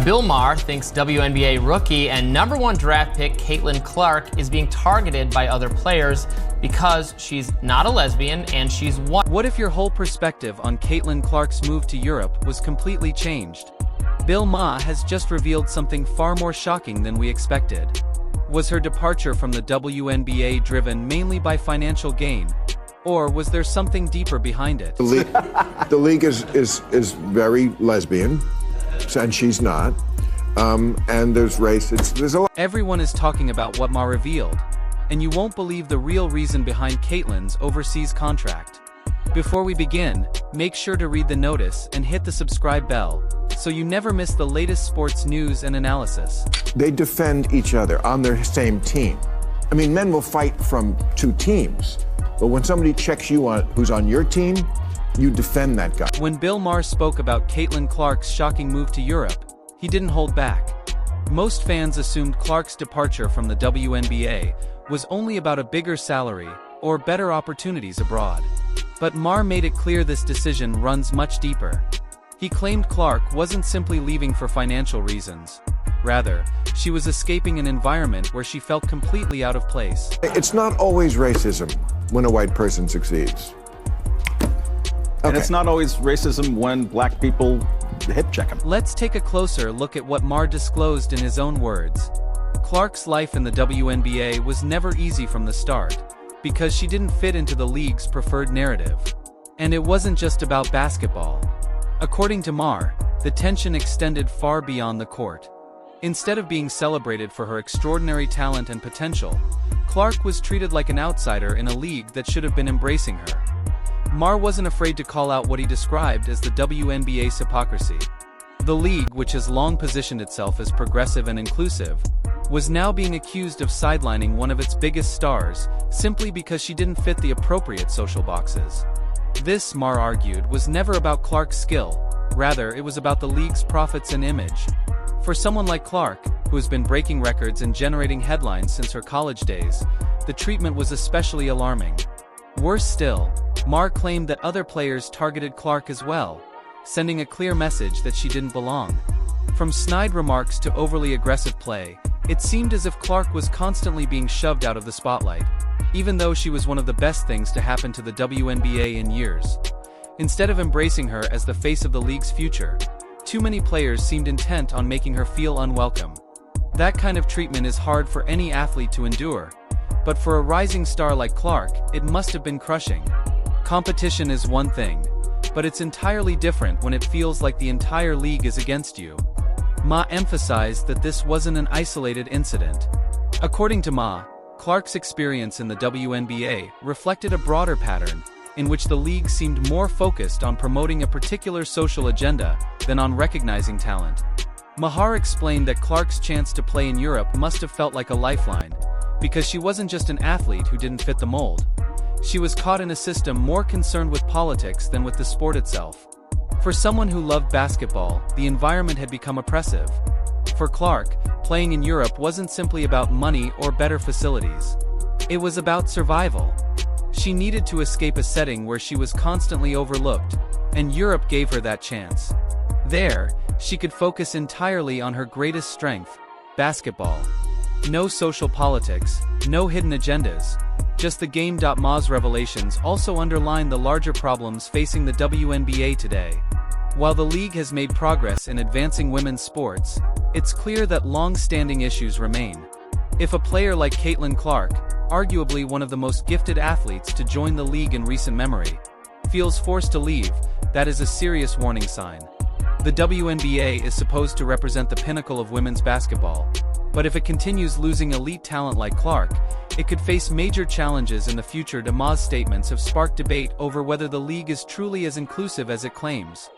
Bill Maher thinks WNBA rookie and #1 draft pick Caitlin Clark is being targeted by other players because she's not a lesbian and she's white. What if your whole perspective on Caitlin Clark's move to Europe was completely changed? Bill Maher has just revealed something far more shocking than we expected. Was her departure from the WNBA driven mainly by financial gain? Or was there something deeper behind it? The league is very lesbian, and she's not. And there's race. There's a lot. Everyone is talking about what Maher revealed, and you won't believe the real reason behind Caitlin's overseas contract. Before we begin, make sure to read the notice and hit the subscribe bell, so you never miss the latest sports news and analysis. They defend each other on their same team. I mean, men will fight from two teams, but when somebody checks you on who's on your team, you defend that guy. When Bill Maher spoke about Caitlin Clark's shocking move to Europe, he didn't hold back. Most fans assumed Clark's departure from the WNBA was only about a bigger salary or better opportunities abroad. But Maher made it clear this decision runs much deeper. He claimed Clark wasn't simply leaving for financial reasons. Rather, she was escaping an environment where she felt completely out of place. It's not always racism when a white person succeeds. And it's not always racism when black people hip check him. Let's take a closer look at what Maher disclosed in his own words. Clark's life in the WNBA was never easy from the start, because she didn't fit into the league's preferred narrative. And it wasn't just about basketball. According to Maher, the tension extended far beyond the court. Instead of being celebrated for her extraordinary talent and potential, Clark was treated like an outsider in a league that should have been embracing her. Maher wasn't afraid to call out what he described as the WNBA's hypocrisy. The league, which has long positioned itself as progressive and inclusive, was now being accused of sidelining one of its biggest stars simply because she didn't fit the appropriate social boxes. This, Maher argued, was never about Clark's skill. Rather, it was about the league's profits and image. For someone like Clark, who has been breaking records and generating headlines since her college days, the treatment was especially alarming. Worse still, Maher claimed that other players targeted Clark as well, sending a clear message that she didn't belong. From snide remarks to overly aggressive play, it seemed as if Clark was constantly being shoved out of the spotlight, even though she was one of the best things to happen to the WNBA in years. Instead of embracing her as the face of the league's future, too many players seemed intent on making her feel unwelcome. That kind of treatment is hard for any athlete to endure, but for a rising star like Clark, it must have been crushing. Competition is one thing, but it's entirely different when it feels like the entire league is against you. Maher emphasized that this wasn't an isolated incident. According to Maher, Clark's experience in the WNBA reflected a broader pattern, in which the league seemed more focused on promoting a particular social agenda than on recognizing talent. Maher explained that Clark's chance to play in Europe must have felt like a lifeline, because she wasn't just an athlete who didn't fit the mold. She was caught in a system more concerned with politics than with the sport itself. For someone who loved basketball, the environment had become oppressive. For Clark, playing in Europe wasn't simply about money or better facilities. It was about survival. She needed to escape a setting where she was constantly overlooked, and Europe gave her that chance. There, she could focus entirely on her greatest strength, basketball. No social politics, no hidden agendas, just the game. Maher's revelations also underline the larger problems facing the WNBA today. While the league has made progress in advancing women's sports, it's clear that long-standing issues remain. If a player like Caitlin Clark, arguably one of the most gifted athletes to join the league in recent memory, feels forced to leave, that is a serious warning sign. The WNBA is supposed to represent the pinnacle of women's basketball, but if it continues losing elite talent like Clark, it could face major challenges in the future. Maher's statements have sparked debate over whether the league is truly as inclusive as it claims,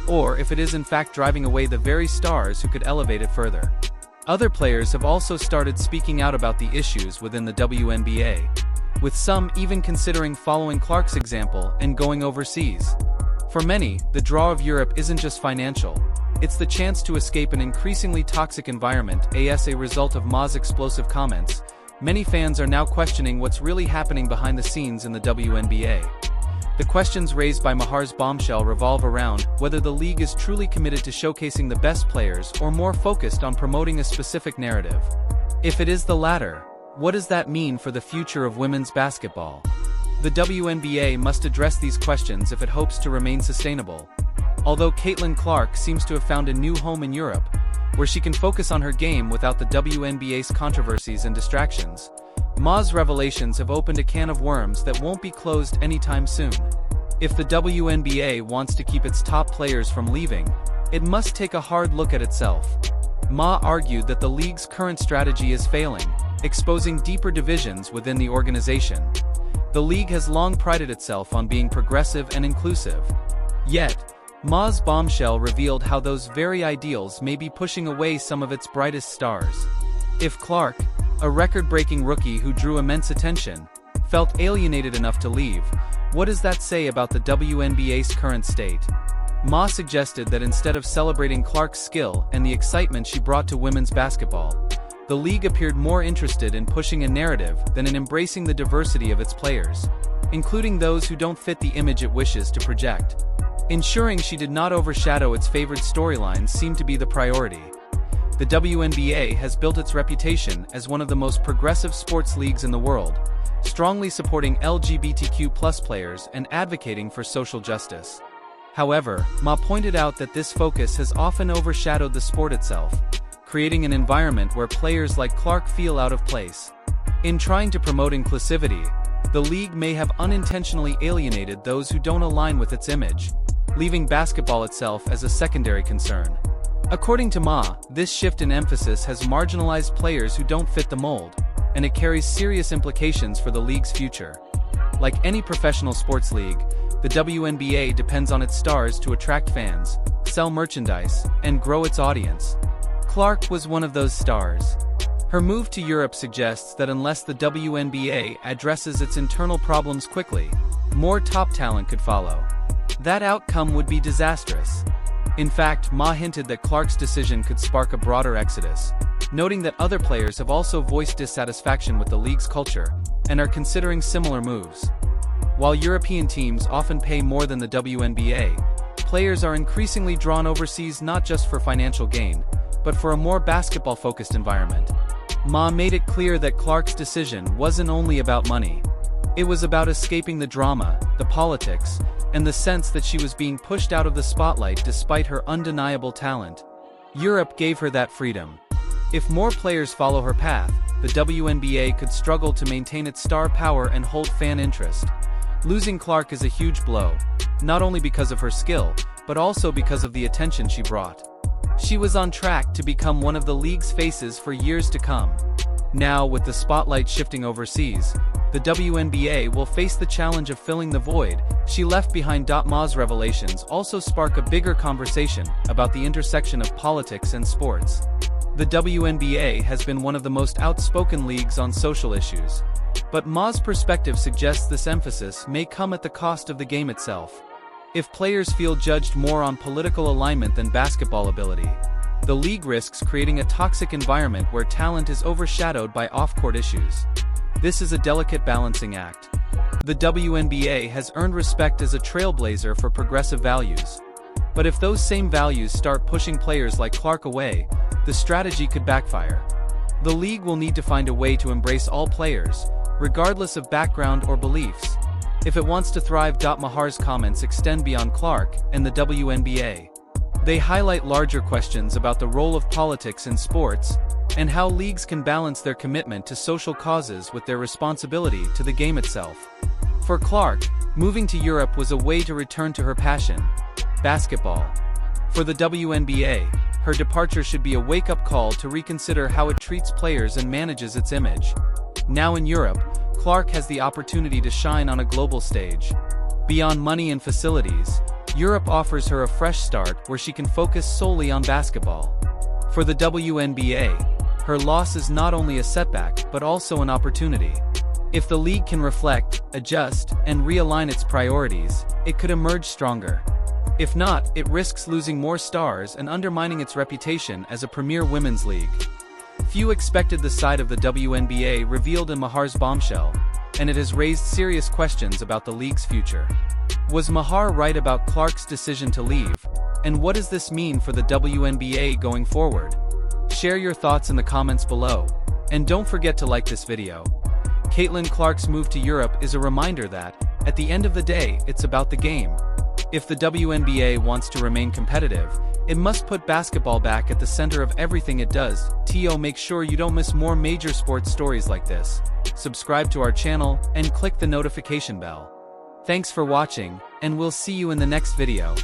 or if it is in fact driving away the very stars who could elevate it further. Other players have also started speaking out about the issues within the WNBA, with some even considering following Clark's example and going overseas. For many, the draw of Europe isn't just financial, it's the chance to escape an increasingly toxic environment. As a result of Maher's explosive comments, many fans are now questioning what's really happening behind the scenes in the WNBA. The questions raised by Maher's bombshell revolve around whether the league is truly committed to showcasing the best players or more focused on promoting a specific narrative. If it is the latter, what does that mean for the future of women's basketball? The WNBA must address these questions if it hopes to remain sustainable. Although Caitlin Clark seems to have found a new home in Europe, where she can focus on her game without the WNBA's controversies and distractions, Maher's revelations have opened a can of worms that won't be closed anytime soon. If the WNBA wants to keep its top players from leaving, it must take a hard look at itself. Maher argued that the league's current strategy is failing, exposing deeper divisions within the organization. The league has long prided itself on being progressive and inclusive. Yet, Maher's bombshell revealed how those very ideals may be pushing away some of its brightest stars. If Clark, a record-breaking rookie who drew immense attention, felt alienated enough to leave, what does that say about the WNBA's current state? Maher suggested that instead of celebrating Clark's skill and the excitement she brought to women's basketball, the league appeared more interested in pushing a narrative than in embracing the diversity of its players, including those who don't fit the image it wishes to project. Ensuring she did not overshadow its favored storylines seemed to be the priority. The WNBA has built its reputation as one of the most progressive sports leagues in the world, strongly supporting LGBTQ+ players and advocating for social justice. However, Maher pointed out that this focus has often overshadowed the sport itself, creating an environment where players like Clark feel out of place. In trying to promote inclusivity, the league may have unintentionally alienated those who don't align with its image, leaving basketball itself as a secondary concern. According to Maher, this shift in emphasis has marginalized players who don't fit the mold, and it carries serious implications for the league's future. Like any professional sports league, the WNBA depends on its stars to attract fans, sell merchandise, and grow its audience. Clark was one of those stars. Her move to Europe suggests that unless the WNBA addresses its internal problems quickly, more top talent could follow. That outcome would be disastrous. In fact, Maher hinted that Clark's decision could spark a broader exodus, noting that other players have also voiced dissatisfaction with the league's culture and are considering similar moves. While European teams often pay more than the WNBA, players are increasingly drawn overseas not just for financial gain, but for a more basketball-focused environment. Maher made it clear that Clark's decision wasn't only about money. It was about escaping the drama, the politics, and the sense that she was being pushed out of the spotlight despite her undeniable talent. Europe gave her that freedom. If more players follow her path, the WNBA could struggle to maintain its star power and hold fan interest. Losing Clark is a huge blow, not only because of her skill, but also because of the attention she brought. She was on track to become one of the league's faces for years to come. Now, with the spotlight shifting overseas, the WNBA will face the challenge of filling the void she left behind. Maher's revelations also spark a bigger conversation about the intersection of politics and sports. The WNBA has been one of the most outspoken leagues on social issues, but Maher's perspective suggests this emphasis may come at the cost of the game itself. If players feel judged more on political alignment than basketball ability, the league risks creating a toxic environment where talent is overshadowed by off-court issues. This is a delicate balancing act. The WNBA has earned respect as a trailblazer for progressive values. But if those same values start pushing players like Clark away, the strategy could backfire. The league will need to find a way to embrace all players, regardless of background or beliefs, if it wants to thrive. Maher's comments extend beyond Clark and the WNBA. They highlight larger questions about the role of politics in sports, and how leagues can balance their commitment to social causes with their responsibility to the game itself. For Clark, moving to Europe was a way to return to her passion, basketball. For the WNBA, her departure should be a wake-up call to reconsider how it treats players and manages its image. Now in Europe, Clark has the opportunity to shine on a global stage. Beyond money and facilities, Europe offers her a fresh start where she can focus solely on basketball. For the WNBA, her loss is not only a setback but also an opportunity. If the league can reflect, adjust, and realign its priorities, it could emerge stronger. If not, it risks losing more stars and undermining its reputation as a premier women's league. Few expected the side of the WNBA revealed in Maher's bombshell, and it has raised serious questions about the league's future. Was Maher right about Clark's decision to leave? And what does this mean for the WNBA going forward? Share your thoughts in the comments below. And don't forget to like this video. Caitlin Clark's move to Europe is a reminder that, at the end of the day, it's about the game. If the WNBA wants to remain competitive, it must put basketball back at the center of everything it does. Make sure you don't miss more major sports stories like this. Subscribe to our channel and click the notification bell. Thanks for watching, and we'll see you in the next video.